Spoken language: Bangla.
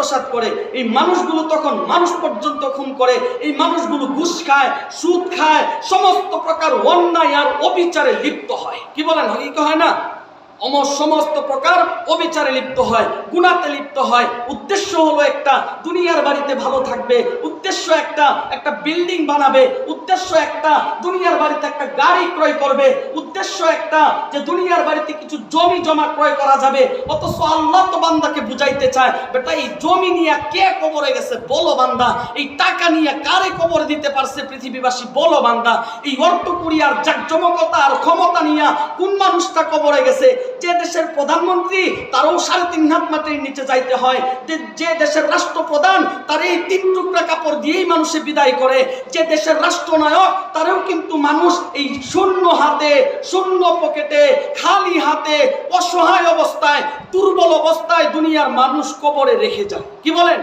আত্মসাৎ করে, এই মানুষগুলো তখন মানুষ পর্যন্ত খুন করে, এই মানুষগুলো ঘুষ খায়, সুদ খায়, সমস্ত প্রকার অন্যায় আর অবিচারে লিপ্ত হয়। কি বলেন, কি হয় না? সমস্ত প্রকার অবিচারে লিপ্ত হয়, গুনাতে লিপ্ত হয়। উদ্দেশ্য হলো একটা দুনিয়ার বাড়িতে ভালো থাকবে, উদ্দেশ্য একটা বিল্ডিং বানাবে, উদ্দেশ্য একটা দুনিয়ার বাড়িতে একটা গাড়ি ক্রয় করবে, উদ্দেশ্য একটা যে দুনিয়ার বাড়িতে কিছু জমি জমা ক্রয় করা যাবে। অথচ আল্লাহ তো বান্দাকে বুঝাইতে চায়, বেটা এই জমি নিয়ে কে কবরে গেছে বলো বান্দা, এই টাকা নিয়ে কারে কবর দিতে পারছে পৃথিবীবাসী বলো বান্দা, এই অর্থকড়ি আর জাকজমকতা আর ক্ষমতা নিয়ে কোন মানুষটা কবরে গেছে? যে দেশের প্রধানমন্ত্রী তারও 3.5 হাত মাটির নিচে যাইতে হয়, যে দেশের রাষ্ট্রপ্রধান তার এই 3 টুকরা কাপড় দিয়েই মানুষে বিদায় করে, যে দেশের রাষ্ট্রনায়ক তারও কিন্তু মানুষ এই শূন্য হাতে, শূন্য পকেটে, খালি হাতে, অসহায় অবস্থায়, দুর্বল অবস্থায় দুনিয়ার মানুষ কবরে রেখে যায়। কি বলেন?